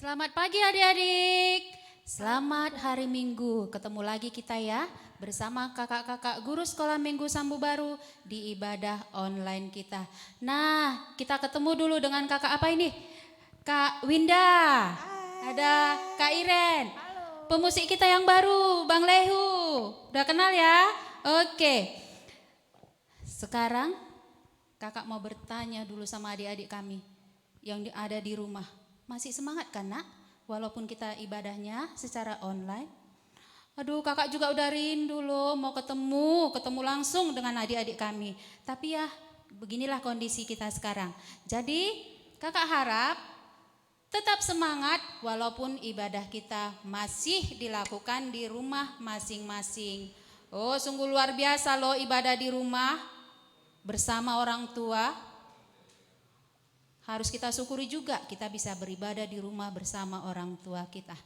Selamat pagi adik-adik. Selamat hari Minggu. Ketemu lagi kita ya bersama kakak-kakak guru sekolah Minggu Sambu Baru di ibadah online kita. Nah, kita ketemu dulu dengan kakak apa ini? Kak Winda. Ada Kak Iren. Pemusik kita yang baru, Bang Lehu. Udah kenal ya? Oke. Sekarang kakak mau bertanya dulu sama adik-adik kami yang ada di rumah. Masih semangat kan nak? Walaupun kita ibadahnya secara online. Aduh, kakak juga udah rindu loh mau ketemu langsung dengan adik-adik kami. Tapi ya beginilah kondisi kita sekarang. Jadi kakak harap tetap semangat walaupun ibadah kita masih dilakukan di rumah masing-masing. Oh, sungguh luar biasa loh ibadah di rumah bersama orang tua. Harus kita syukuri juga kita bisa beribadah di rumah bersama orang tua kita.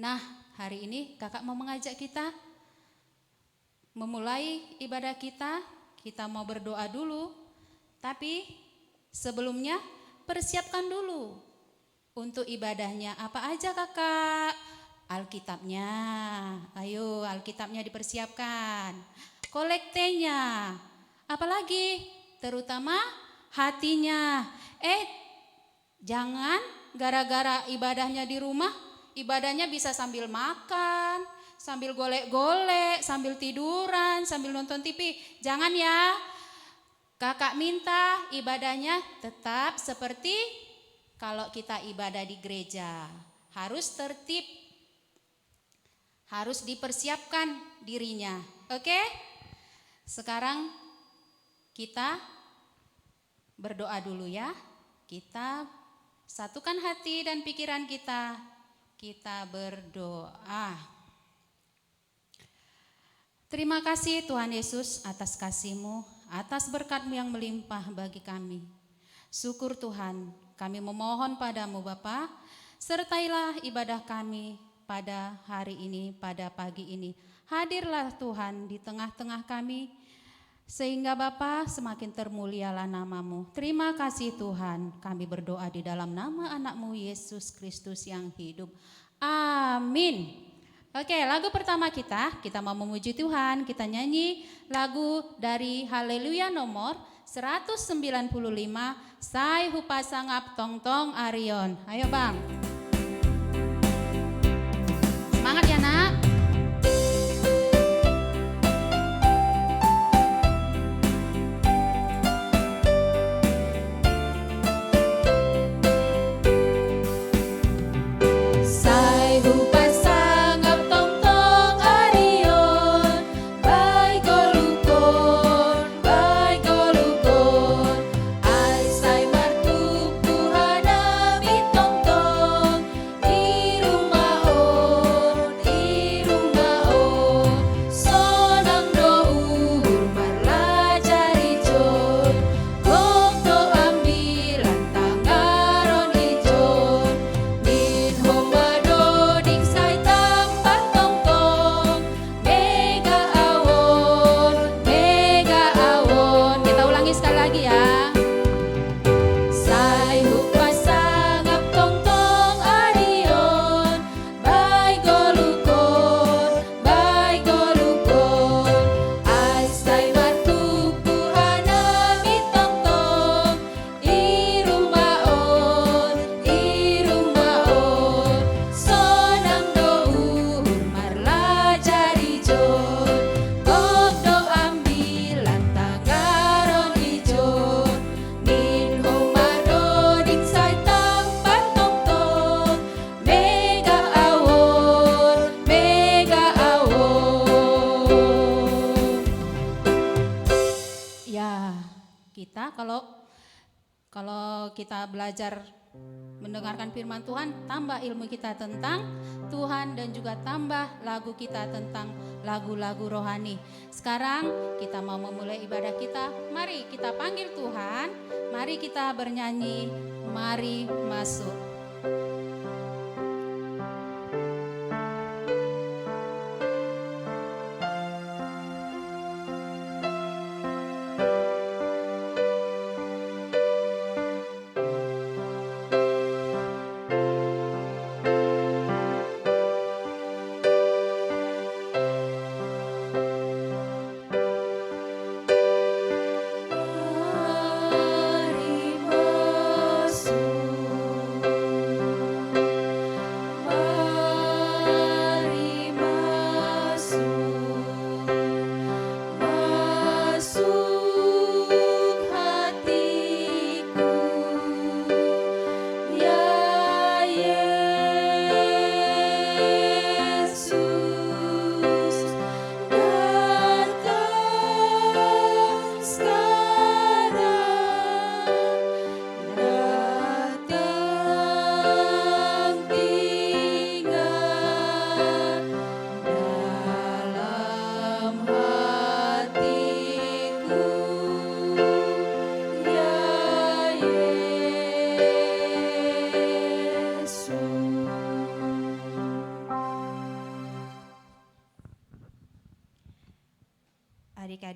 Nah, hari ini kakak mau mengajak kita memulai ibadah kita. Kita mau berdoa dulu. Tapi sebelumnya persiapkan dulu untuk ibadahnya. Apa aja kakak? Alkitabnya. Ayo Alkitabnya dipersiapkan. Kolektenya. Apalagi? Terutama hatinya. Jangan gara-gara ibadahnya di rumah, ibadahnya bisa sambil makan, sambil golek-golek, sambil tiduran, sambil nonton TV. Jangan ya. Kakak minta ibadahnya tetap seperti kalau kita ibadah di gereja. Harus tertib. Harus dipersiapkan dirinya. Oke? Sekarang kita berdoa dulu ya. Kita satukan hati dan pikiran kita. Kita berdoa. Terima kasih Tuhan Yesus atas kasih-Mu, atas berkat-Mu yang melimpah bagi kami. Syukur Tuhan, kami memohon padamu Bapa, sertailah ibadah kami pada hari ini, pada pagi ini. Hadirlah Tuhan di tengah-tengah kami, sehingga Bapa semakin termulialah nama-Mu. Terima kasih Tuhan, kami berdoa di dalam nama anak-Mu Yesus Kristus yang hidup. Amin. Oke, lagu pertama kita mau memuji Tuhan. Kita nyanyi lagu dari Haleluya nomor 195, Sai Hupasangap Tong Tong Arion. Ayo Bang. Semangat ya nak. Kalau kita belajar mendengarkan firman Tuhan, tambah ilmu kita tentang Tuhan dan juga tambah lagu kita tentang lagu-lagu rohani. Sekarang kita mau memulai ibadah kita. Mari kita panggil Tuhan, mari kita bernyanyi, mari masuk.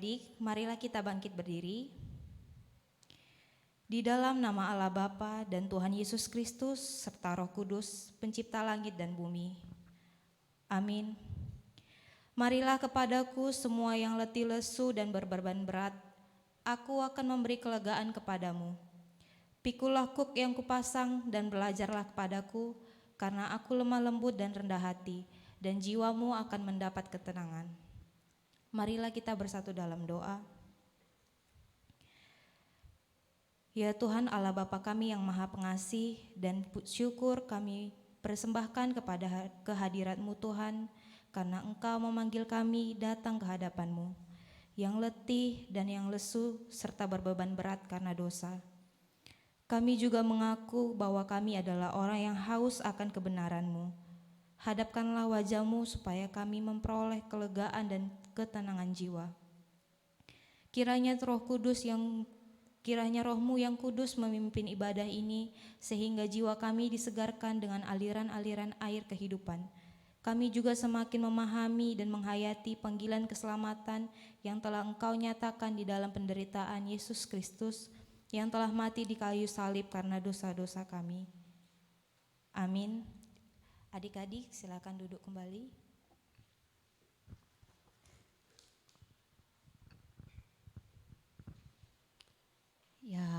Adik-adik, marilah kita bangkit berdiri. Di dalam nama Allah Bapa dan Tuhan Yesus Kristus serta Roh Kudus, pencipta langit dan bumi. Amin. Marilah kepadaku semua yang letih lesu dan berbeban berat, aku akan memberi kelegaan kepadamu. Pikulah kuk yang kupasang dan belajarlah kepadaku, karena aku lemah lembut dan rendah hati, dan jiwamu akan mendapat ketenangan. Marilah kita bersatu dalam doa. Ya Tuhan Allah Bapa kami yang Maha Pengasih, dan syukur kami persembahkan kepada kehadirat-Mu Tuhan, karena Engkau memanggil kami datang ke hadapan-Mu, yang letih dan yang lesu serta berbeban berat karena dosa. Kami juga mengaku bahwa kami adalah orang yang haus akan kebenaran-Mu. Hadapkanlah wajah-Mu supaya kami memperoleh kelegaan dan ketenangan jiwa. Kiranya Roh-Mu yang kudus memimpin ibadah ini, sehingga jiwa kami disegarkan dengan aliran-aliran air kehidupan. Kami juga semakin memahami dan menghayati panggilan keselamatan yang telah Engkau nyatakan di dalam penderitaan Yesus Kristus, yang telah mati di kayu salib karena dosa-dosa kami. Amin. Adik-adik, silakan duduk kembali. Ya,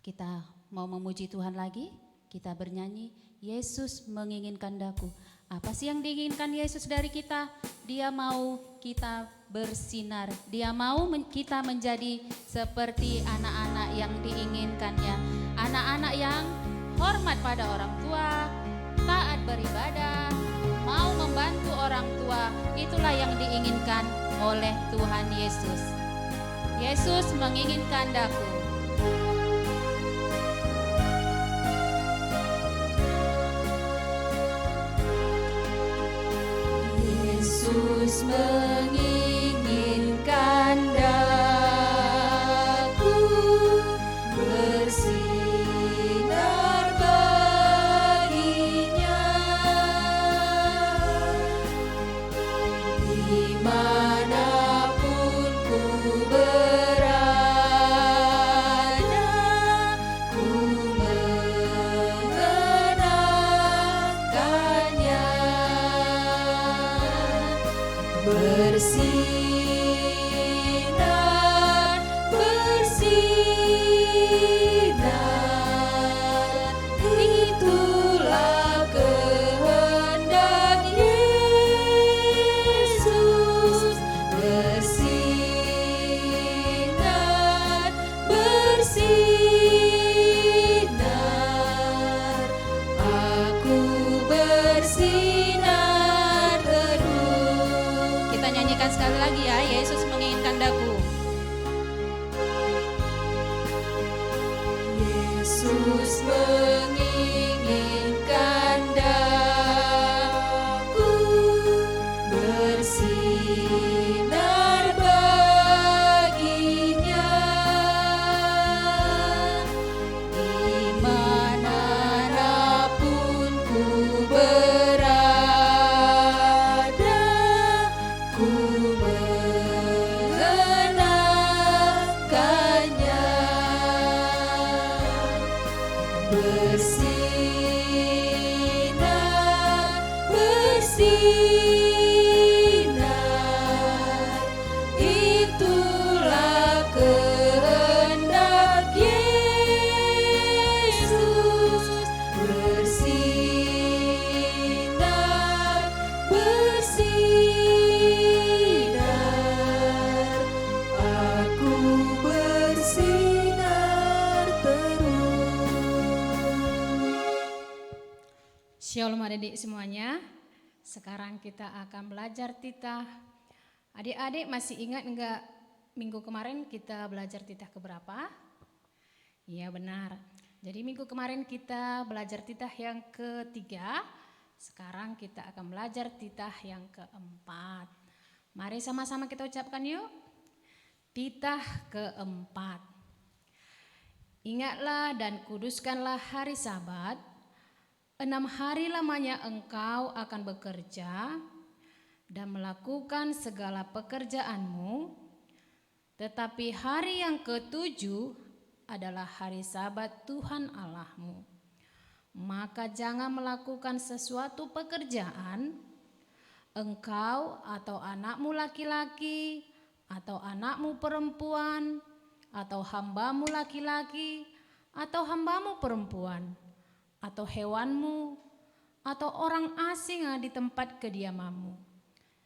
kita mau memuji Tuhan lagi. Kita bernyanyi, Yesus menginginkan daku. Apa sih yang diinginkan Yesus dari kita? Dia mau kita bersinar. Dia mau kita menjadi seperti anak-anak yang diinginkannya. Anak-anak yang hormat pada orang tua, taat beribadah, mau membantu orang tua. Itulah yang diinginkan oleh Tuhan Yesus. Yesus menginginkan daku. Yesus menginginkan daku bersinar baginya, dimanapun ku berada, ku mengenangkannya. Bersinar, bersinar, itulah kehendak Yesus. Bersinar, bersinar, aku bersinar terus. Kita nyanyikan sekali lagi ya, Yesus menginginkan daku. Yesus menginginkan daku bersinar baginya, dimanapun ku berada, ku mengenangkannya. Bersinar, bersinar, itulah kehendak Yesus. Bersinar, bersinar, aku bersinar terus. Shalom adik-adik semuanya. Sekarang kita akan belajar titah. Adik-adik masih ingat enggak minggu kemarin kita belajar titah keberapa? Iya benar. Jadi minggu kemarin kita belajar titah yang ketiga. Sekarang kita akan belajar titah yang keempat. Mari sama-sama kita ucapkan yuk. Titah keempat. Ingatlah dan kuduskanlah hari Sabat. 6 hari lamanya engkau akan bekerja dan melakukan segala pekerjaanmu, Tetapi hari yang ketujuh adalah hari Sabat Tuhan Allahmu. Maka jangan melakukan sesuatu pekerjaan, engkau atau anakmu laki-laki, atau anakmu perempuan, atau hambamu laki-laki, atau hambamu perempuan, atau hewanmu, atau orang asing yang di tempat kediamanmu.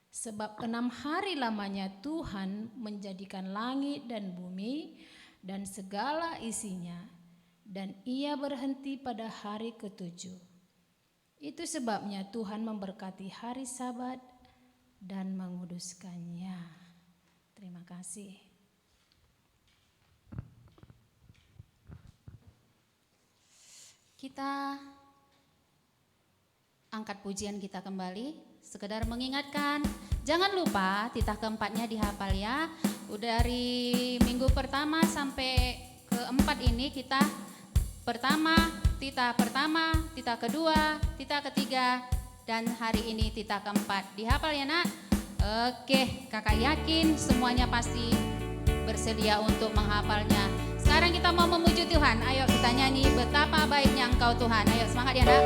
Sebab 6 hari lamanya Tuhan menjadikan langit dan bumi dan segala isinya, dan ia berhenti pada hari ketujuh. Itu sebabnya Tuhan memberkati hari Sabat dan menguduskannya. Terima kasih. Kita angkat pujian kita kembali, sekedar mengingatkan, jangan lupa titah keempatnya dihafal ya. Udah dari minggu pertama sampai keempat ini kita titah pertama, titah kedua, titah ketiga, dan hari ini titah keempat. Dihafal ya nak? Oke, kakak yakin semuanya pasti bersedia untuk menghafalnya. Sekarang kita mau memuji Tuhan. Ayo kita nyanyi betapa baiknya Engkau Tuhan. Ayo semangat ya nak.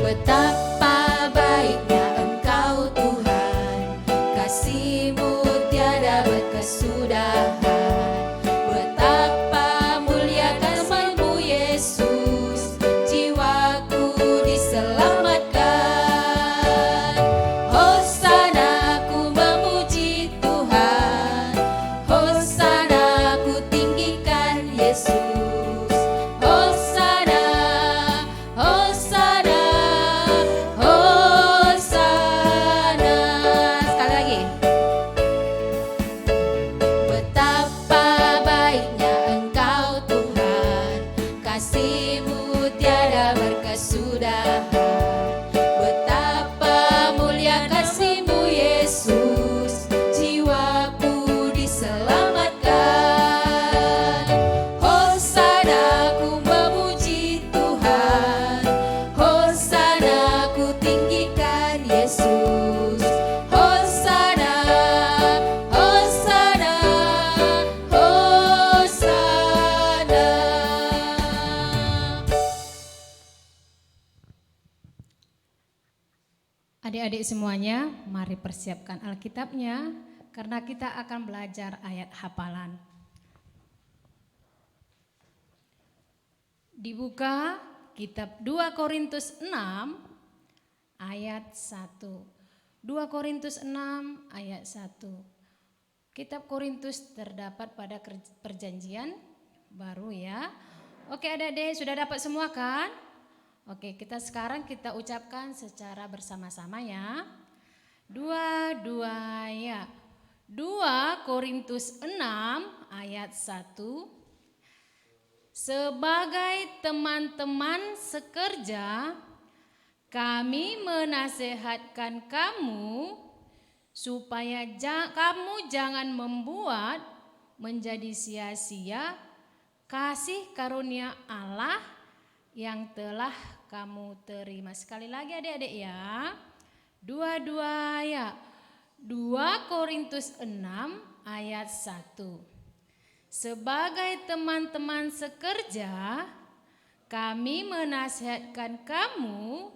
Betapa baiknya Engkau Tuhan, kasih-Mu tiada berkesudahan. Betapa mulia kasih-Mu Yesus, jiwaku diselamatkan. Hosana ku memuji Tuhan, Hosana ku tinggikan Yesus. Hosana, Hosana, Hosana. Sekali lagi. Betapa baiknya Engkau Tuhan, kasih-Mu tiada berkesudahan. Betapa mulia kasih-Mu Yesus, jiwaku diselamatkan. Hosana ku memuji Tuhan, Hosana ku tinggikan Yesus. Hosana, Hosana, Hosana. Adik-adik semuanya, mari persiapkan Alkitabnya karena kita akan belajar ayat hafalan. Dibuka kitab 2 Korintus 6 ayat 1. 2 Korintus 6 ayat 1. Kitab Korintus terdapat pada perjanjian baru ya. Oke adik-adik sudah dapat semua kan? Oke, sekarang kita ucapkan secara bersama-sama ya. 2 ya. 2 Korintus 6 ayat 1. Sebagai teman-teman sekerja, kami menasehatkan kamu supaya kamu jangan membuat menjadi sia-sia kasih karunia Allah yang telah kamu terima. Sekali lagi adik-adik ya. 2 ya. 2 Korintus 6 ayat 1. Sebagai teman-teman sekerja, kami menasihatkan kamu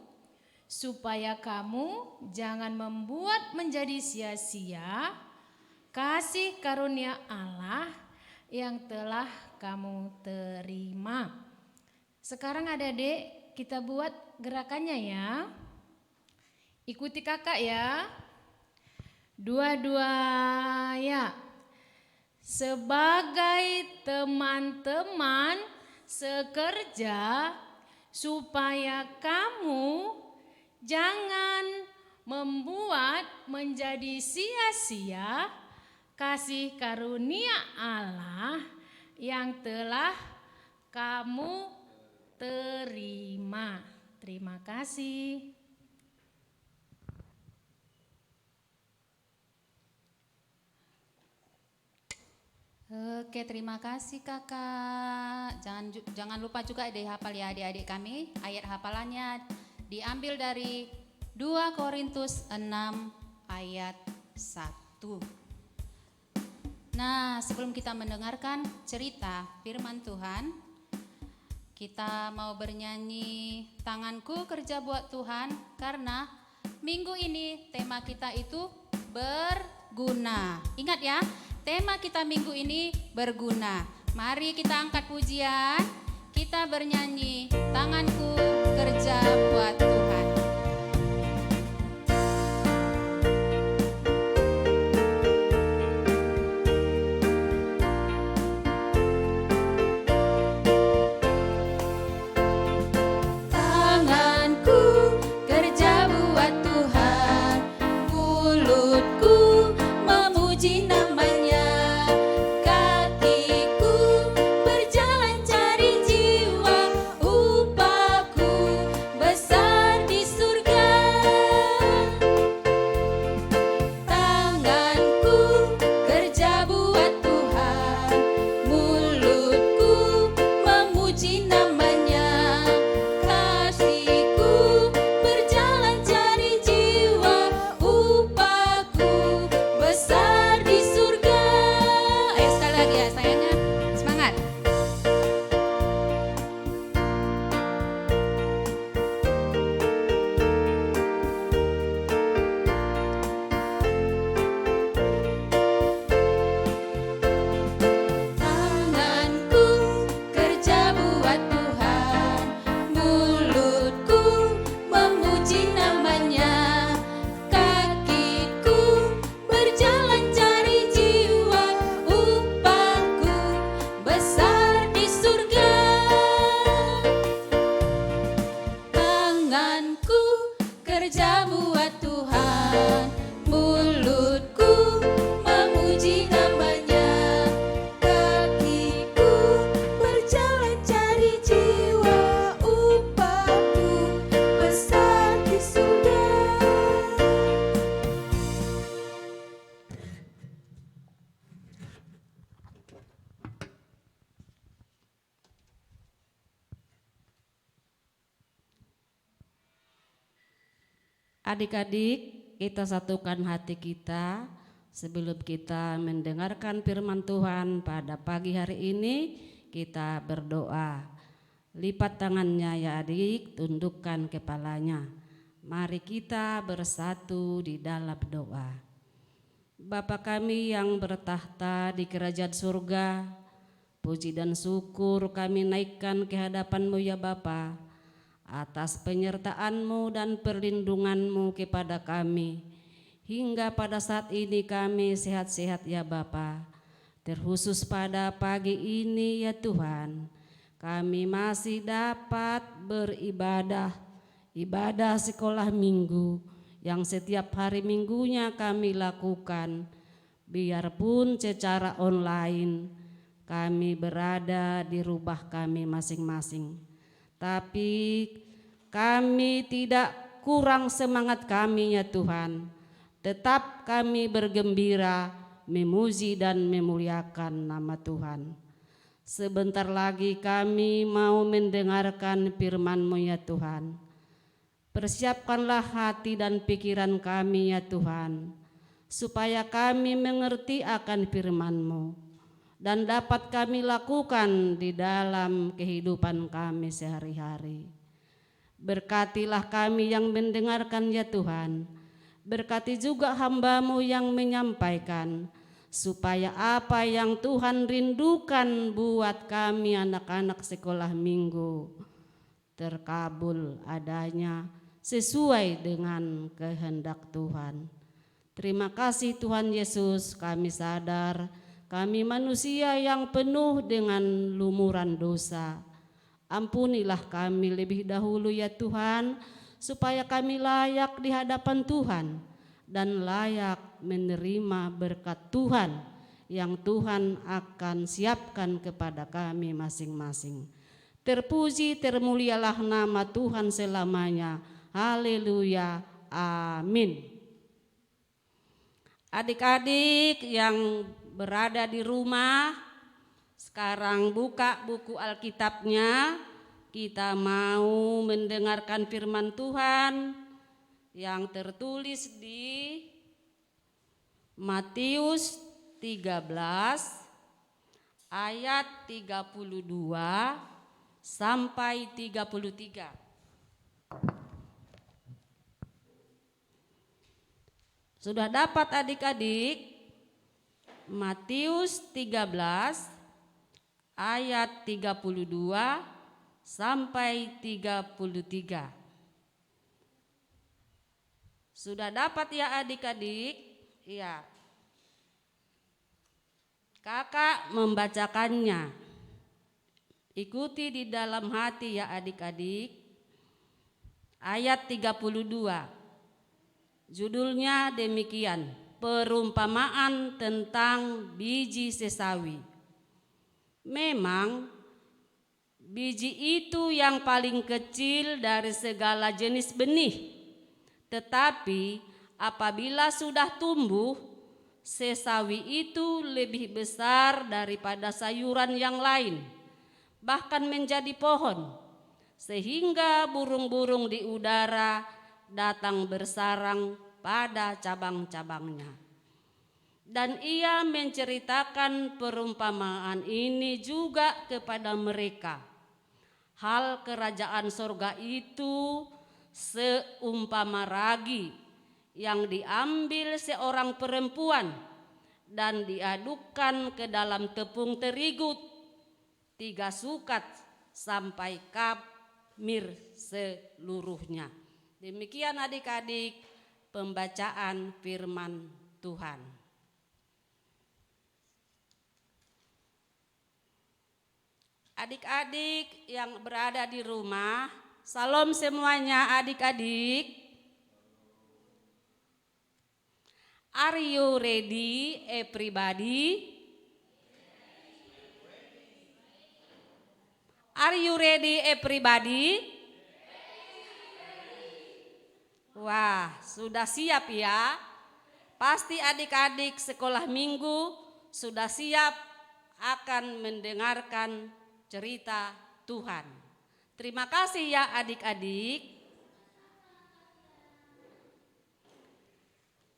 supaya kamu jangan membuat menjadi sia-sia kasih karunia Allah yang telah kamu terima. Sekarang adik-adik kita buat gerakannya ya. Ikuti kakak ya. 2 ya. Sebagai teman-teman sekerja, supaya kamu jangan membuat menjadi sia-sia kasih karunia Allah yang telah kamu terima. Terima kasih. Oke, terima kasih kakak. Jangan lupa juga dihafal ya adik-adik kami. Ayat hafalannya diambil dari 2 Korintus 6 ayat 1. Nah, sebelum kita mendengarkan cerita firman Tuhan, kita mau bernyanyi Tanganku Kerja Buat Tuhan, karena minggu ini tema kita itu berguna. Ingat ya, tema kita minggu ini berguna. Mari kita angkat pujian, kita bernyanyi Tanganku Kerja Buat Tuhan. Adik-adik, kita satukan hati kita sebelum kita mendengarkan firman Tuhan pada pagi hari ini. Kita berdoa. Lipat tangannya ya adik, tundukkan kepalanya. Mari kita bersatu di dalam doa. Bapa kami yang bertahta di kerajaan surga, puji dan syukur kami naikkan ke hadapan-Mu ya Bapa, atas penyertaan-Mu dan perlindungan-Mu kepada kami. Hingga pada saat ini kami sehat-sehat ya Bapa. Terkhusus pada pagi ini ya Tuhan, kami masih dapat beribadah, ibadah sekolah minggu yang setiap hari minggunya kami lakukan. Biarpun secara online kami berada di rumah kami masing-masing, tapi kami tidak kurang semangat kami ya Tuhan. Tetap kami bergembira, memuji dan memuliakan nama Tuhan. Sebentar lagi kami mau mendengarkan firman-Mu ya Tuhan. Persiapkanlah hati dan pikiran kami ya Tuhan, supaya kami mengerti akan firman-Mu dan dapat kami lakukan di dalam kehidupan kami sehari-hari. Berkatilah kami yang mendengarkan ya Tuhan. Berkati juga hamba-Mu yang menyampaikan, supaya apa yang Tuhan rindukan buat kami anak-anak sekolah minggu terkabul adanya sesuai dengan kehendak Tuhan. Terima kasih Tuhan Yesus, kami sadar kami manusia yang penuh dengan lumuran dosa. Ampunilah kami lebih dahulu ya Tuhan, supaya kami layak di hadapan Tuhan dan layak menerima berkat Tuhan yang Tuhan akan siapkan kepada kami masing-masing. Terpuji termulialah nama Tuhan selamanya. Haleluya. Amin. Adik-adik yang berada di rumah, Sekarang buka buku Alkitabnya, kita mau mendengarkan firman Tuhan yang tertulis di Matius 13 ayat 32 sampai 33. Sudah dapat adik-adik? Matius 13 ayat 32 sampai 33. Sudah dapat ya adik-adik? Iya. Kakak membacakannya. Ikuti di dalam hati ya adik-adik. Ayat 32. Judulnya demikian, perumpamaan tentang biji sesawi. Memang biji itu yang paling kecil dari segala jenis benih. Tetapi apabila sudah tumbuh, sesawi itu lebih besar daripada sayuran yang lain, bahkan menjadi pohon, sehingga burung-burung di udara datang bersarang pada cabang-cabangnya. Dan ia menceritakan perumpamaan ini juga kepada mereka. Hal kerajaan sorga itu seumpama ragi yang diambil seorang perempuan dan diadukkan ke dalam tepung terigu 3 sukat sampai kamir seluruhnya. Demikian adik-adik pembacaan firman Tuhan. Adik-adik yang berada di rumah, salam semuanya adik-adik. Are you ready everybody? Are you ready everybody? Wah, sudah siap ya? Pasti adik-adik sekolah minggu sudah siap akan mendengarkan cerita Tuhan. Terima kasih ya adik-adik.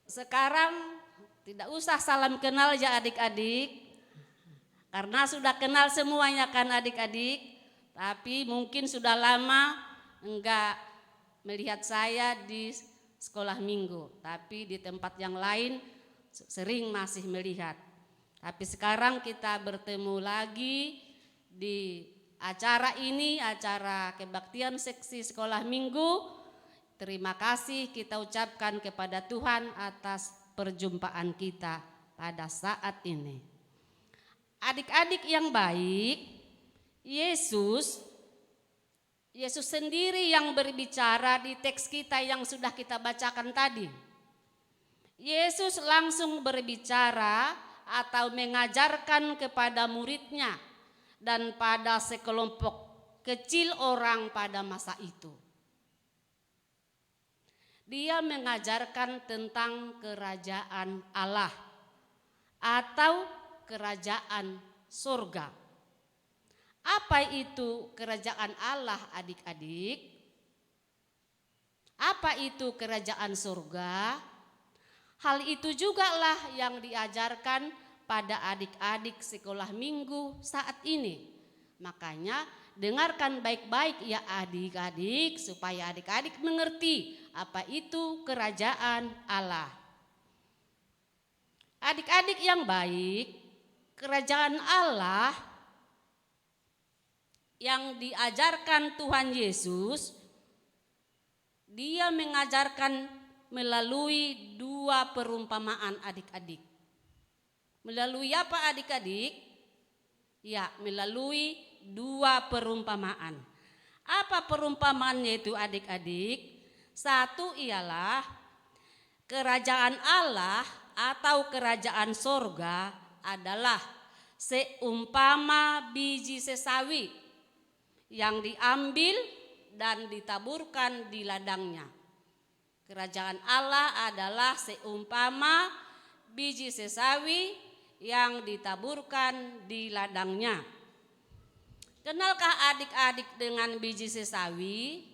Sekarang tidak usah salam kenal ya adik-adik, karena sudah kenal semuanya kan adik-adik. Tapi mungkin sudah lama enggak melihat saya di sekolah minggu, tapi di tempat yang lain sering masih melihat. Tapi sekarang kita bertemu lagi di acara ini, acara kebaktian seksi sekolah minggu. Terima kasih kita ucapkan kepada Tuhan atas perjumpaan kita pada saat ini. Adik-adik yang baik, Yesus sendiri yang berbicara di teks kita yang sudah kita bacakan tadi. Yesus langsung berbicara atau mengajarkan kepada muridnya dan pada sekelompok kecil orang pada masa itu. Dia mengajarkan tentang kerajaan Allah atau kerajaan surga. Apa itu kerajaan Allah adik-adik? Apa itu kerajaan surga? Hal itu jugalah yang diajarkan pada adik-adik sekolah minggu saat ini. Makanya dengarkan baik-baik ya adik-adik supaya adik-adik mengerti apa itu kerajaan Allah. Adik-adik yang baik, kerajaan Allah yang diajarkan Tuhan Yesus, dia mengajarkan melalui 2 perumpamaan adik-adik. Melalui apa adik-adik? Ya, melalui 2 perumpamaan. Apa perumpamaannya itu adik-adik? Satu ialah kerajaan Allah atau kerajaan sorga adalah seumpama biji sesawi yang diambil dan ditaburkan di ladangnya. Kerajaan Allah adalah seumpama biji sesawi yang ditaburkan di ladangnya. Kenalkah adik-adik dengan biji sesawi?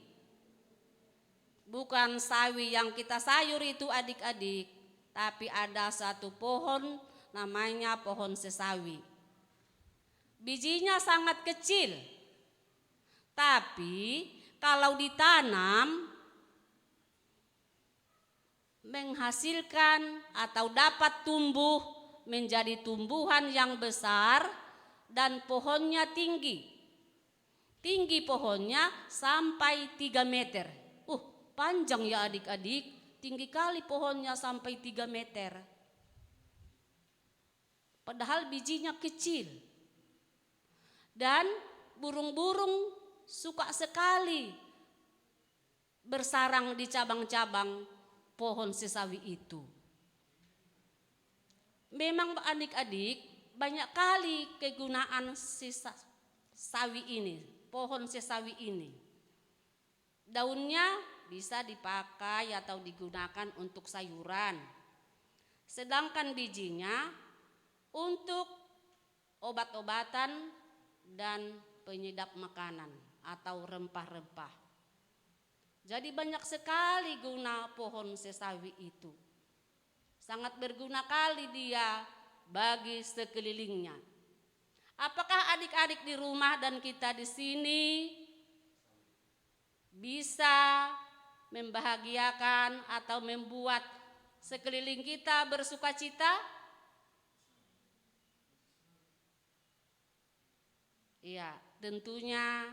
Bukan sawi yang kita sayur itu adik-adik, tapi ada satu pohon namanya pohon sesawi. Bijinya sangat kecil, tapi kalau ditanam menghasilkan atau dapat tumbuh menjadi tumbuhan yang besar dan pohonnya tinggi. Tinggi pohonnya sampai 3 meter. Panjang ya adik-adik, tinggi kali pohonnya sampai 3 meter. Padahal bijinya kecil. Dan burung-burung suka sekali bersarang di cabang-cabang pohon sesawi itu. Memang adik-adik banyak kali kegunaan sawi ini, pohon sesawi ini. Daunnya bisa dipakai atau digunakan untuk sayuran. Sedangkan bijinya untuk obat-obatan dan penyedap makanan atau rempah-rempah. Jadi banyak sekali guna pohon sesawi itu. Sangat berguna kali dia bagi sekelilingnya. Apakah adik-adik di rumah dan kita di sini bisa membahagiakan atau membuat sekeliling kita bersuka cita? Iya, tentunya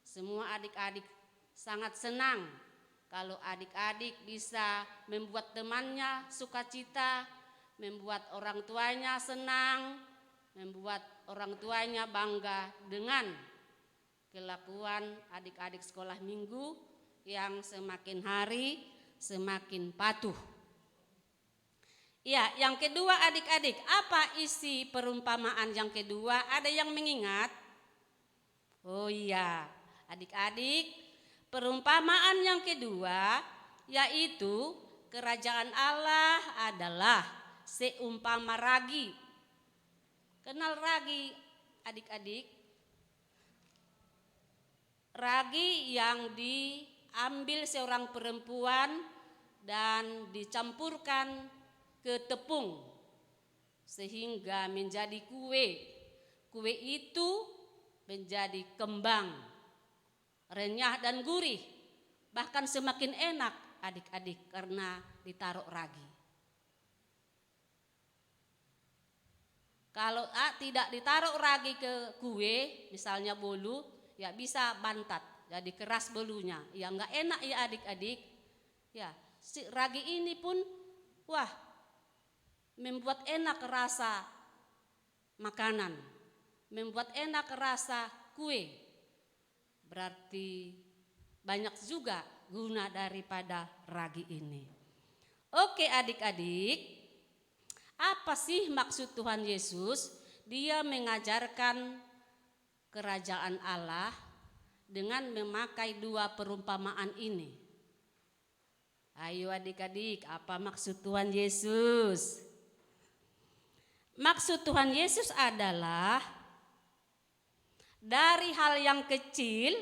semua adik-adik sangat senang kalau adik-adik bisa membuat temannya sukacita, membuat orang tuanya senang, membuat orang tuanya bangga dengan kelakuan adik-adik sekolah minggu yang semakin hari semakin patuh. Ya, yang kedua adik-adik, apa isi perumpamaan yang kedua? Ada yang mengingat? Oh iya, adik-adik, perumpamaan yang kedua yaitu kerajaan Allah adalah seumpama ragi. Kenal ragi adik-adik? Ragi yang diambil seorang perempuan dan dicampurkan ke tepung sehingga menjadi kue. Kue itu menjadi kembang, renyah dan gurih, bahkan semakin enak adik-adik karena ditaruh ragi. Kalau tidak ditaruh ragi ke kue, misalnya bolu, ya bisa bantat, jadi keras bolunya. Ya enggak enak ya adik-adik. Ya, si ragi ini pun wah membuat enak rasa makanan, membuat enak rasa kue. Berarti banyak juga guna daripada ragi ini. Oke adik-adik, apa sih maksud Tuhan Yesus? Dia mengajarkan kerajaan Allah dengan memakai 2 perumpamaan ini. Ayo adik-adik, apa maksud Tuhan Yesus? Maksud Tuhan Yesus adalah dari hal yang kecil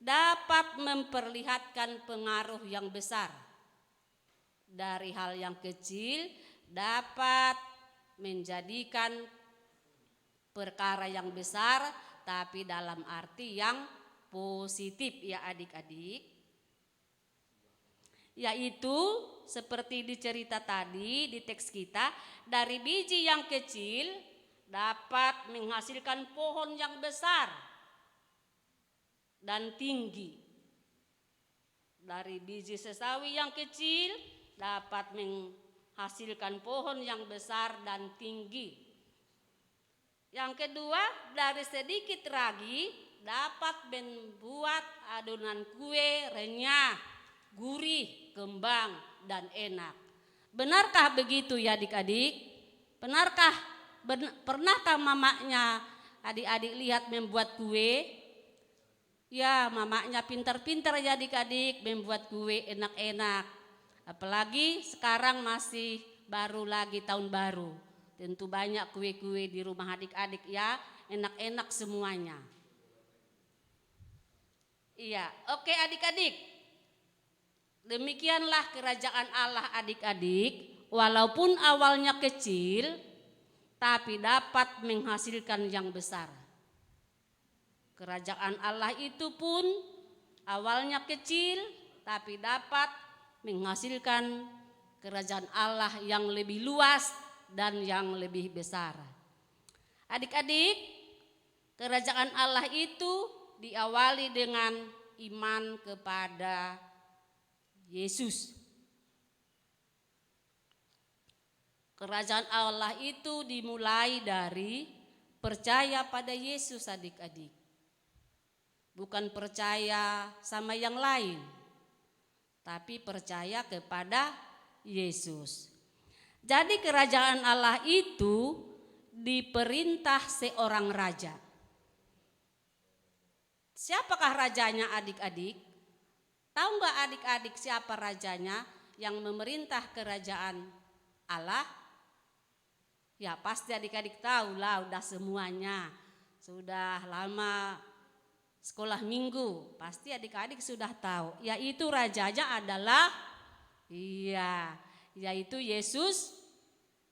dapat memperlihatkan pengaruh yang besar. Dari hal yang kecil dapat menjadikan perkara yang besar, tapi dalam arti yang positif ya adik-adik. Yaitu seperti di cerita tadi di teks kita, dari biji yang kecil dapat menghasilkan pohon yang besar dan tinggi. Dari biji sesawi yang kecil dapat menghasilkan pohon yang besar dan tinggi. Yang kedua, dari sedikit ragi dapat membuat adonan kue renyah, gurih, kembang, dan enak. Benarkah begitu ya adik-adik? Pernahkah mamanya adik-adik lihat membuat kue? Ya, mamanya pintar-pintar ya adik-adik membuat kue enak-enak. Apalagi sekarang masih baru lagi tahun baru. Tentu banyak kue-kue di rumah adik-adik ya, enak-enak semuanya. Iya, oke adik-adik. Demikianlah kerajaan Allah adik-adik, walaupun awalnya kecil, tapi dapat menghasilkan yang besar. Kerajaan Allah itu pun awalnya kecil, tapi dapat menghasilkan kerajaan Allah yang lebih luas dan yang lebih besar. Adik-adik, kerajaan Allah itu diawali dengan iman kepada Yesus. Kerajaan Allah itu dimulai dari percaya pada Yesus adik-adik. Bukan percaya sama yang lain, tapi percaya kepada Yesus. Jadi kerajaan Allah itu diperintah seorang raja. Siapakah rajanya adik-adik? Tahu nggak adik-adik siapa rajanya yang memerintah kerajaan Allah? Ya pasti adik-adik tahu lah, udah semuanya. Sudah lama sekolah minggu, pasti adik-adik sudah tahu. Yaitu rajanya adalah, yaitu Yesus.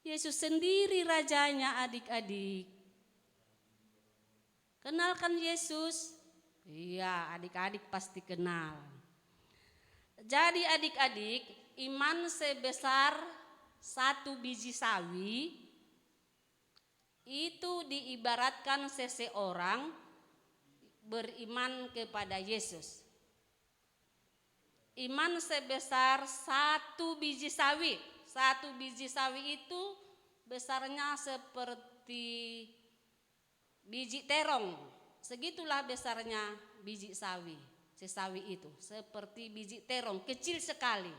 Yesus sendiri rajanya adik-adik. Kenalkan Yesus? Iya, adik-adik pasti kenal. Jadi adik-adik, iman sebesar 1 biji sawi itu diibaratkan seseorang beriman kepada Yesus. Iman sebesar 1 biji sawi. 1 biji sawi itu besarnya seperti biji terong. Segitulah besarnya biji sawi. Sesawi itu seperti biji terong, kecil sekali.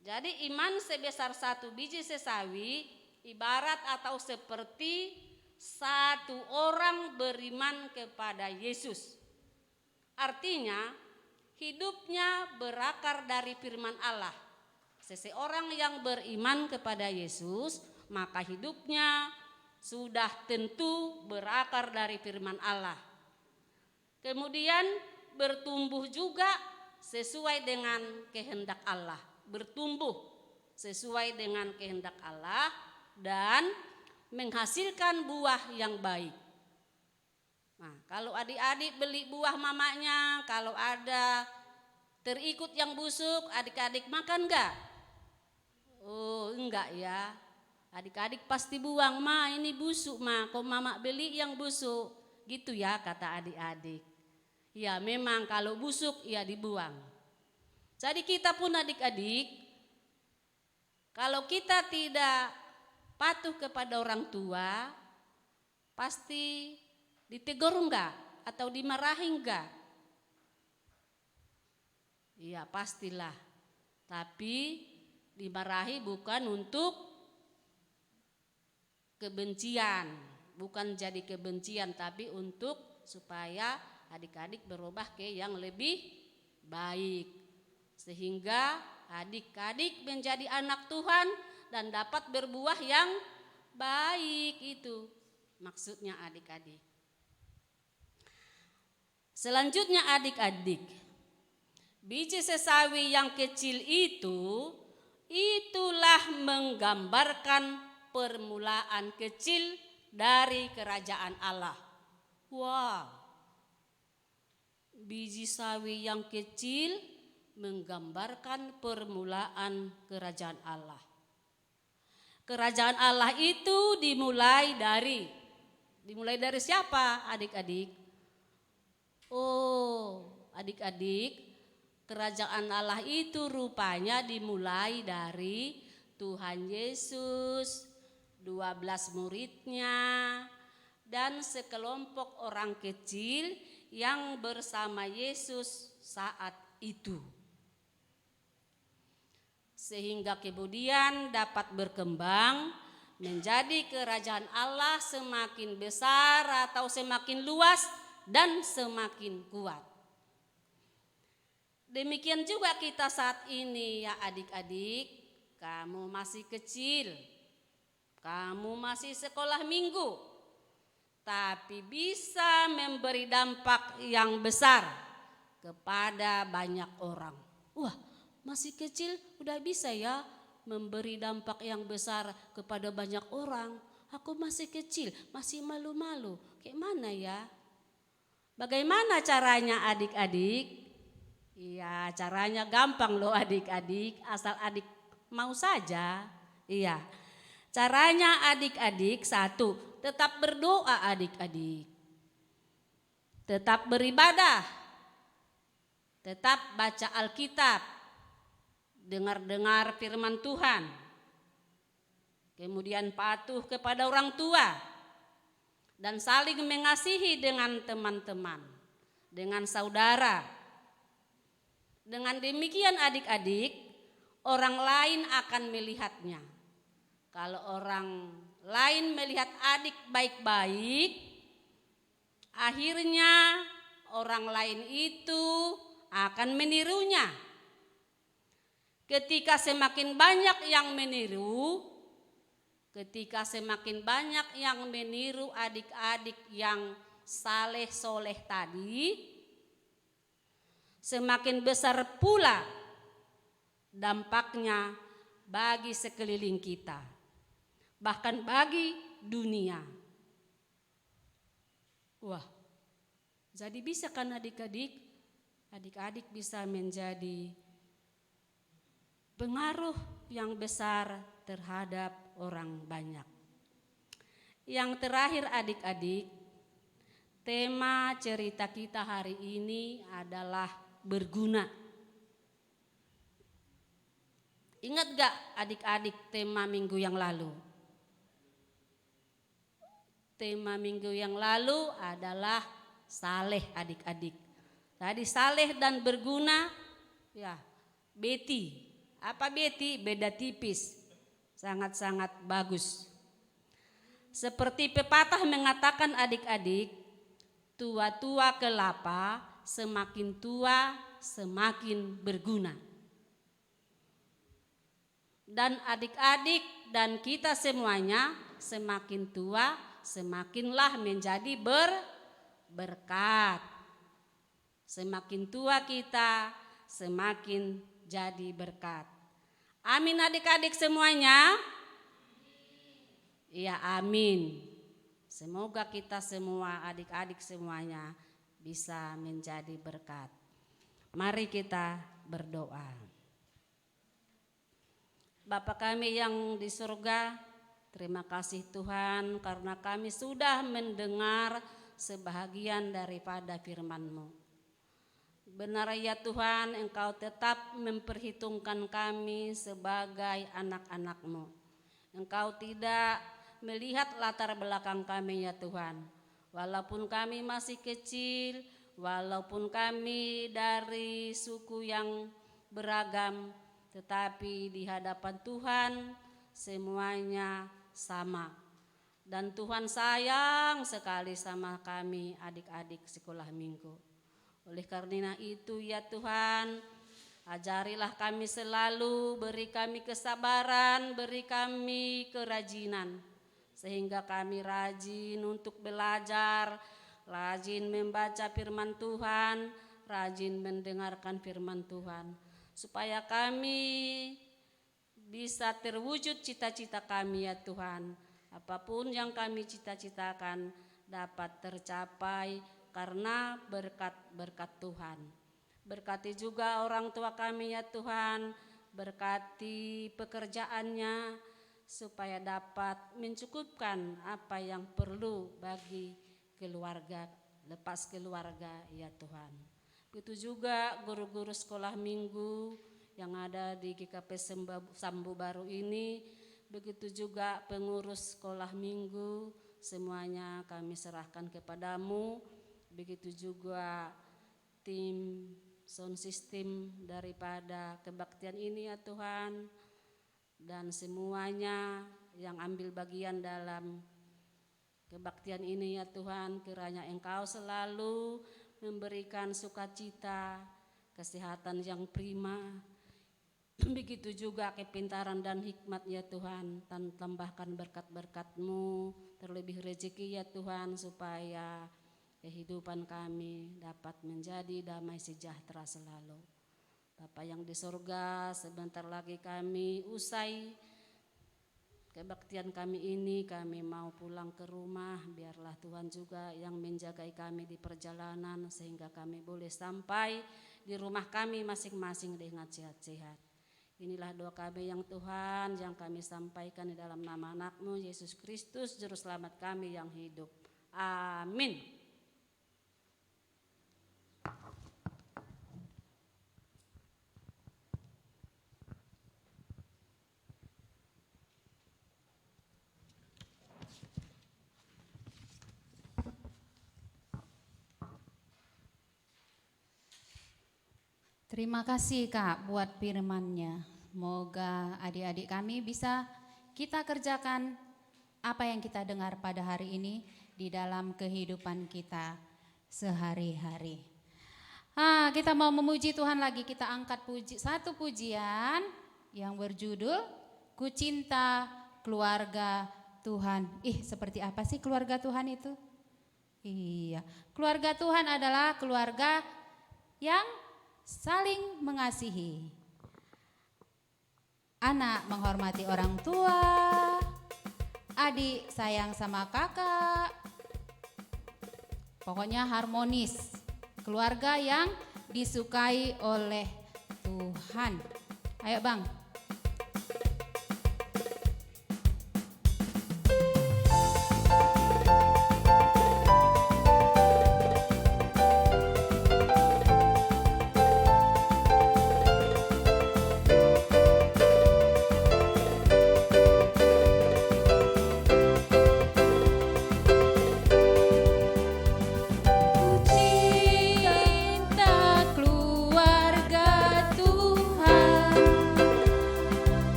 Jadi iman sebesar 1 biji sesawi ibarat atau seperti 1 orang beriman kepada Yesus. Artinya hidupnya berakar dari firman Allah. Seseorang yang beriman kepada Yesus, maka hidupnya sudah tentu berakar dari firman Allah. Kemudian bertumbuh juga sesuai dengan kehendak Allah. Bertumbuh sesuai dengan kehendak Allah dan menghasilkan buah yang baik. Nah, kalau adik-adik beli buah mamanya, kalau ada terikut yang busuk, adik-adik makan enggak? Oh, enggak ya. Adik-adik pasti buang, "Ma, ini busuk, Ma. Kok mama beli yang busuk?" Gitu ya kata adik-adik. Ya, memang kalau busuk ya dibuang. Jadi kita pun adik-adik, kalau kita tidak patuh kepada orang tua, pasti ditegur enggak? Atau dimarahi enggak? Iya pastilah. Tapi dimarahi bukan untuk kebencian. Bukan jadi kebencian, tapi untuk supaya adik-adik berubah ke yang lebih baik. Sehingga adik-adik menjadi anak Tuhan dan dapat berbuah yang baik, itu maksudnya adik-adik. Selanjutnya adik-adik, biji sesawi yang kecil itu, itulah menggambarkan permulaan kecil dari kerajaan Allah. Wah, biji sawi yang kecil menggambarkan permulaan kerajaan Allah. Kerajaan Allah itu dimulai dari siapa adik-adik? Oh, adik-adik, kerajaan Allah itu rupanya dimulai dari Tuhan Yesus, 12 muridnya, dan sekelompok orang kecil yang bersama Yesus saat itu. Sehingga kemudian dapat berkembang menjadi kerajaan Allah semakin besar atau semakin luas dan semakin kuat. Demikian juga kita saat ini ya adik-adik, kamu masih kecil, kamu masih sekolah minggu, tapi bisa memberi dampak yang besar kepada banyak orang. Wah, masih kecil udah bisa ya memberi dampak yang besar kepada banyak orang. Aku masih kecil, masih malu-malu. Kayak mana ya? Bagaimana caranya adik-adik? Iya, caranya gampang loh adik-adik, asal adik mau saja. Iya, caranya adik-adik satu, tetap berdoa adik-adik. Tetap beribadah, tetap baca Alkitab, dengar-dengar firman Tuhan. Kemudian patuh kepada orang tua dan saling mengasihi dengan teman-teman, dengan saudara. Dengan demikian adik-adik, orang lain akan melihatnya. Kalau orang lain melihat adik baik-baik, akhirnya orang lain itu akan menirunya. Ketika semakin banyak yang meniru, adik-adik yang saleh soleh tadi, semakin besar pula dampaknya bagi sekeliling kita, bahkan bagi dunia. Wah, jadi bisa kan adik-adik? Adik-adik bisa menjadi pengaruh yang besar terhadap orang banyak. Yang terakhir adik-adik, tema cerita kita hari ini adalah berguna. Ingat gak adik-adik tema minggu yang lalu? Tema minggu yang lalu adalah saleh adik-adik. Tadi saleh dan berguna, ya Betty. Apa Betty? Beda tipis. Sangat-sangat bagus. Seperti pepatah mengatakan adik-adik, tua-tua kelapa, semakin tua semakin berguna. Dan adik-adik dan kita semuanya semakin tua semakinlah menjadi berkat. Semakin tua kita semakin jadi berkat. Amin adik-adik semuanya. Iya amin. Semoga kita semua adik-adik semuanya bisa menjadi berkat. Mari kita berdoa. Bapa kami yang di surga, terima kasih Tuhan karena kami sudah mendengar sebahagian daripada firman-Mu. Benar ya Tuhan, Engkau tetap memperhitungkan kami sebagai anak-anak-Mu. Engkau tidak melihat latar belakang kami ya Tuhan. Walaupun kami masih kecil, walaupun kami dari suku yang beragam, tetapi di hadapan Tuhan semuanya sama. Dan Tuhan sayang sekali sama kami adik-adik sekolah minggu. Oleh karena itu ya Tuhan, ajarilah kami selalu, beri kami kesabaran, beri kami kerajinan. Sehingga kami rajin untuk belajar, rajin membaca firman Tuhan, rajin mendengarkan firman Tuhan. Supaya kami bisa terwujud cita-cita kami ya Tuhan. Apapun yang kami cita-citakan dapat tercapai karena berkat-berkat Tuhan. Berkati juga orang tua kami ya Tuhan, berkati pekerjaannya, supaya dapat mencukupkan apa yang perlu bagi keluarga, lepas keluarga ya Tuhan. Begitu juga guru-guru sekolah minggu yang ada di GKP Sambu Baru ini, begitu juga pengurus sekolah minggu, semuanya kami serahkan kepadamu. Begitu juga tim sound system daripada kebaktian ini ya Tuhan, dan semuanya yang ambil bagian dalam kebaktian ini ya Tuhan, kiranya Engkau selalu memberikan sukacita, kesehatan yang prima. Begitu juga kepintaran dan hikmat ya Tuhan, tambahkan berkat-berkat-Mu, terlebih rezeki ya Tuhan, supaya kehidupan kami dapat menjadi damai sejahtera selalu. Bapa yang di surga, sebentar lagi kami usai kebaktian kami ini, kami mau pulang ke rumah. Biarlah Tuhan juga yang menjagai kami di perjalanan, sehingga kami boleh sampai di rumah kami masing-masing dengan sehat-sehat. Inilah doa kami yang Tuhan, yang kami sampaikan di dalam nama anak-Mu Yesus Kristus, Juru Selamat kami yang hidup. Amin. Terima kasih Kak buat firman-Nya. Semoga adik-adik kami bisa kita kerjakan apa yang kita dengar pada hari ini di dalam kehidupan kita sehari-hari. Kita mau memuji Tuhan lagi, kita angkat satu pujian yang berjudul Ku Cinta Keluarga Tuhan. Seperti apa sih keluarga Tuhan itu? Iya, keluarga Tuhan adalah keluarga yang saling mengasihi. Anak menghormati orang tua, adik sayang sama kakak. Pokoknya harmonis. Keluarga yang disukai oleh Tuhan. Ayo Bang.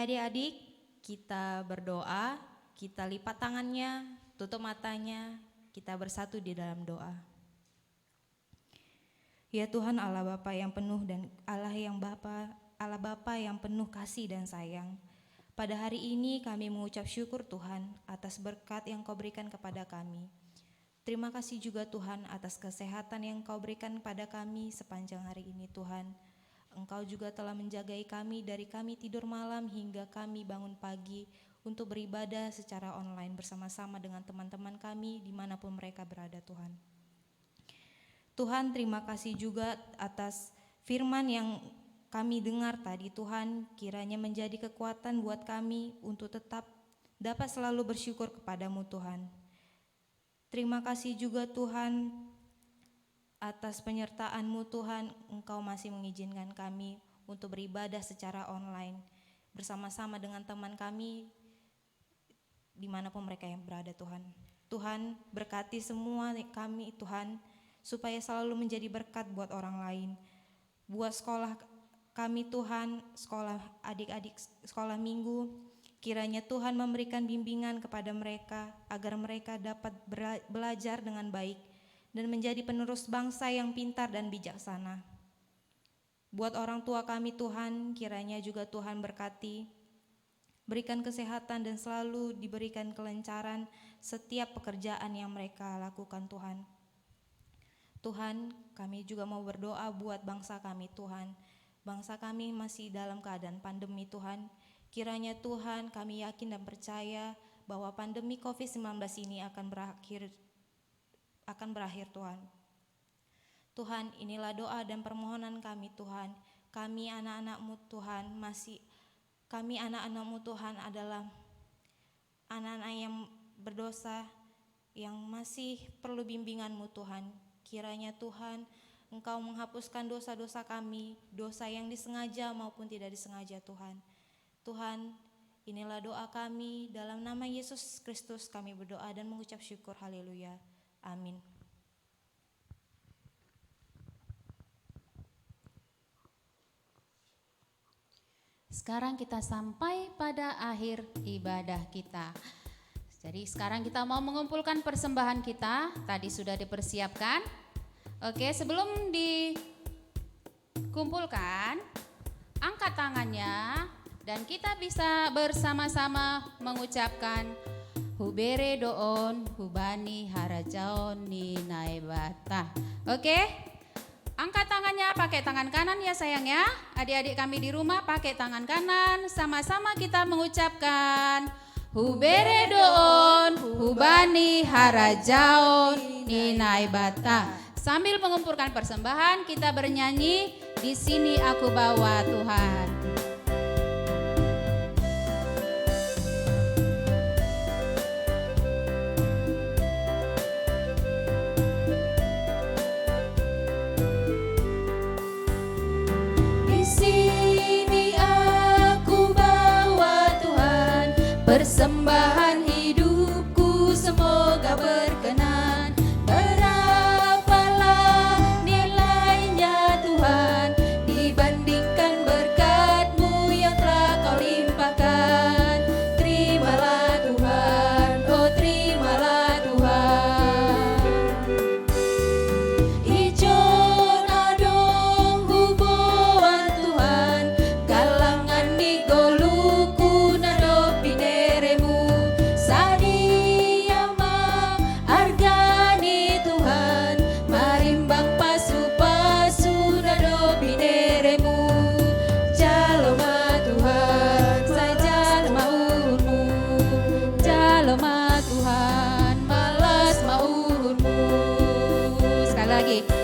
Adik-adik, kita berdoa, kita lipat tangannya, tutup matanya, kita bersatu di dalam doa. Ya Tuhan Allah Bapa yang penuh dan Allah Bapa yang penuh kasih dan sayang. Pada hari ini kami mengucap syukur Tuhan atas berkat yang Kau berikan kepada kami. Terima kasih juga Tuhan atas kesehatan yang Kau berikan pada kami sepanjang hari ini Tuhan. Engkau juga telah menjagai kami dari kami tidur malam hingga kami bangun pagi untuk beribadah secara online bersama-sama dengan teman-teman kami dimanapun mereka berada Tuhan. Tuhan, terima kasih juga atas firman yang kami dengar tadi Tuhan, kiranya menjadi kekuatan buat kami untuk tetap dapat selalu bersyukur kepadamu Tuhan. Terima kasih juga Tuhan atas penyertaan-Mu Tuhan, Engkau masih mengizinkan kami untuk beribadah secara online bersama-sama dengan teman kami dimanapun mereka yang berada Tuhan. Tuhan berkati semua kami Tuhan, supaya selalu menjadi berkat buat orang lain. Buat sekolah kami Tuhan, sekolah adik-adik sekolah minggu, kiranya Tuhan memberikan bimbingan kepada mereka agar mereka dapat belajar dengan baik dan menjadi penerus bangsa yang pintar dan bijaksana. Buat orang tua kami Tuhan, kiranya juga Tuhan berkati, berikan kesehatan dan selalu diberikan kelancaran setiap pekerjaan yang mereka lakukan Tuhan. Tuhan, kami juga mau berdoa buat bangsa kami Tuhan. Bangsa kami masih dalam keadaan pandemi Tuhan. Kiranya Tuhan, kami yakin dan percaya bahwa pandemi COVID-19 ini akan berakhir Tuhan. Tuhan, inilah doa dan permohonan kami Tuhan. Kami anak-anak-Mu Tuhan, kami anak-anak-Mu Tuhan adalah anak-anak yang berdosa, yang masih perlu bimbingan-Mu Tuhan. Kiranya Tuhan, Engkau menghapuskan dosa-dosa kami, dosa yang disengaja maupun tidak disengaja Tuhan. Tuhan, inilah doa kami, dalam nama Yesus Kristus kami berdoa dan mengucap syukur, haleluya, amin. Sekarang kita sampai pada akhir ibadah kita. Jadi sekarang kita mau mengumpulkan persembahan kita, tadi sudah dipersiapkan. Oke, sebelum dikumpulkan, angkat tangannya dan kita bisa bersama-sama mengucapkan Hubere doon, hubani harajaon ni naibata. Oke, angkat tangannya pakai tangan kanan ya sayang ya. Adik-adik kami di rumah pakai tangan kanan, sama-sama kita mengucapkan Hubere doon, hubani harajaon ni naibata. Sambil mengumpulkan persembahan, kita bernyanyi, di sini aku bawa Tuhan. Di sini aku bawa Tuhan, persembahan hidupku semoga berkenan.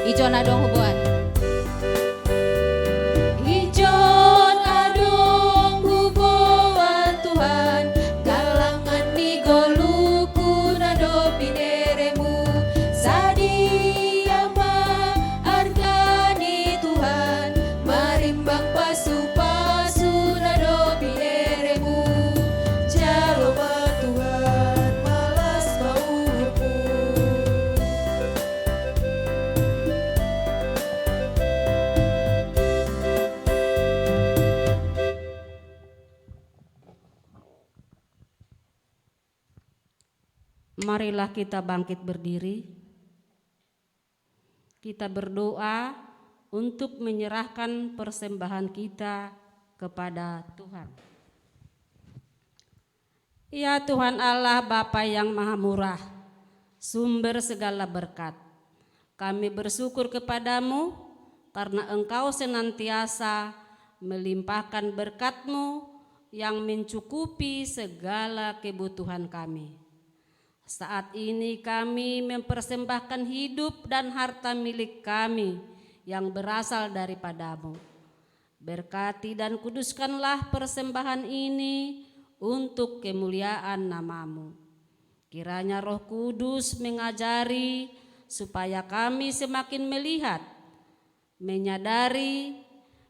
Ijon adong hubuan. Ijon adong hubuan Tuhan, galangan ni goluku nado pineremu, sadia ma argani Tuhan, marimbang pasu-pasu nado pineremu, jaloma Tuhan malas maumu. Marilah kita bangkit berdiri. Kita berdoa untuk menyerahkan persembahan kita kepada Tuhan. Ya Tuhan Allah Bapa yang Maha Murah, sumber segala berkat, kami bersyukur kepadamu karena Engkau senantiasa melimpahkan berkat-Mu yang mencukupi segala kebutuhan kami. Saat ini kami mempersembahkan hidup dan harta milik kami yang berasal daripada-Mu. Berkati dan kuduskanlah persembahan ini untuk kemuliaan nama-Mu. Kiranya Roh Kudus mengajari supaya kami semakin melihat, menyadari,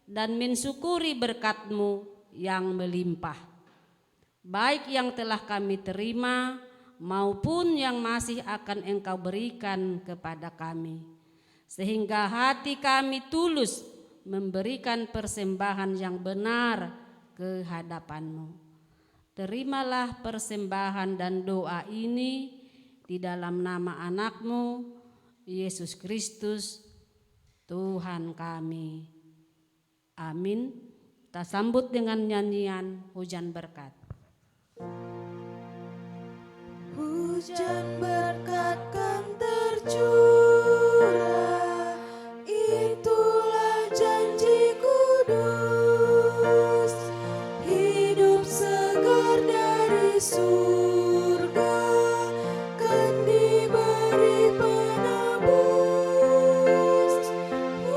dan mensyukuri berkat-Mu yang melimpah, baik yang telah kami terima maupun yang masih akan Engkau berikan kepada kami, sehingga hati kami tulus memberikan persembahan yang benar ke hadapan-Mu. Terimalah persembahan dan doa ini di dalam nama anak-Mu, Yesus Kristus, Tuhan kami. Amin. Kita sambut dengan nyanyian Hujan Berkat. Hujan berkat kan tercurah, itulah janji kudus, hidup segar dari surga kan diberi penebus.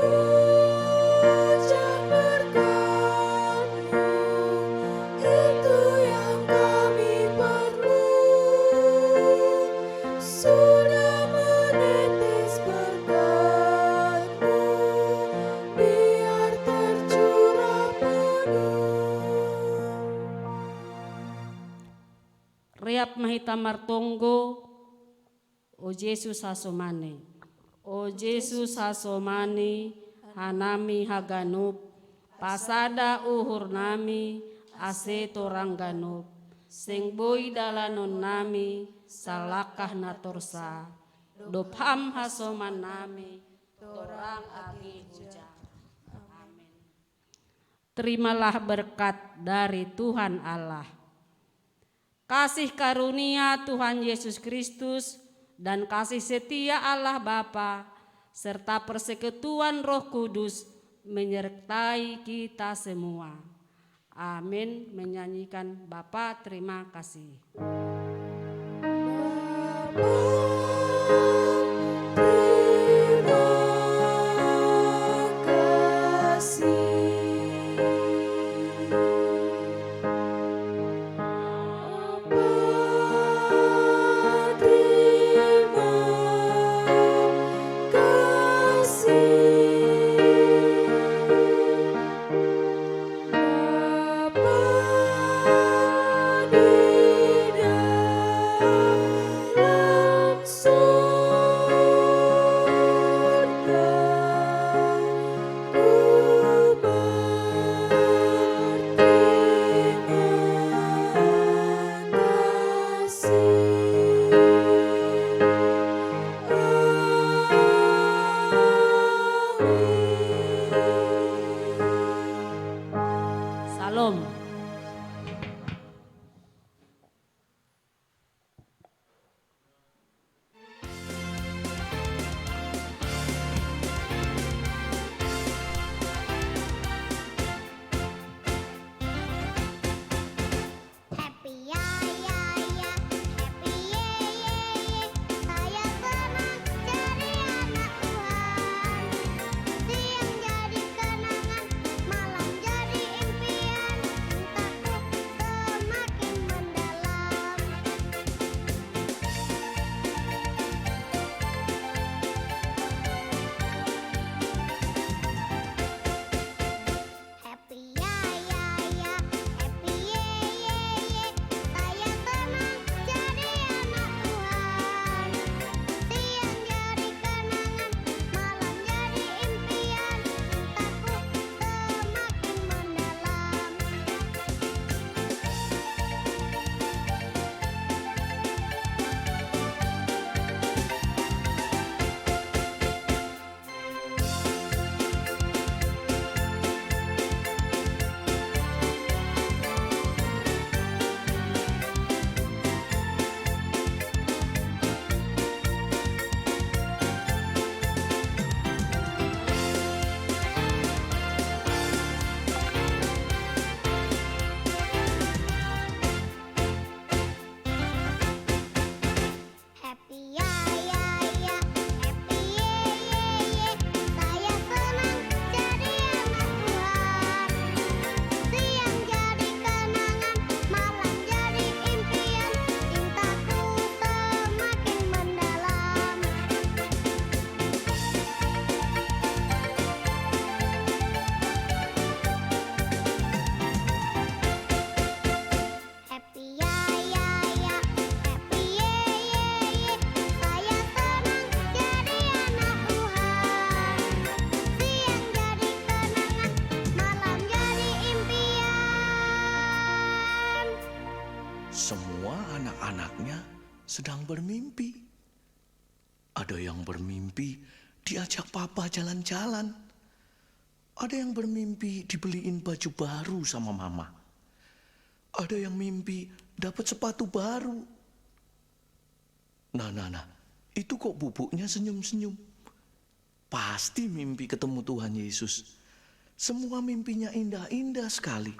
Hujan berkat-Mu, itu yang kami perlu. Sudah menetes berkat-Mu, biar tercurah penuh. Riap mahita martonggo, o Yesus hasomane. O Yesus hasomane, hanami haganup, pasada uhur nami, ase torang ganup. Sing boy dalanon nami, salakah natorsa. Dopham hasoman nami, torang agi hujan. Amin. Terimalah berkat dari Tuhan Allah. Kasih karunia Tuhan Yesus Kristus dan kasih setia Allah Bapa serta persekutuan Roh Kudus menyertai kita semua. Amin. Menyanyikan Bapa terima kasih. So sedang bermimpi. Ada yang bermimpi diajak papa jalan-jalan. Ada yang bermimpi dibeliin baju baru sama mama. Ada yang mimpi dapat sepatu baru. Nah, itu kok bubuknya senyum-senyum. Pasti mimpi ketemu Tuhan Yesus. Semua mimpinya indah-indah sekali.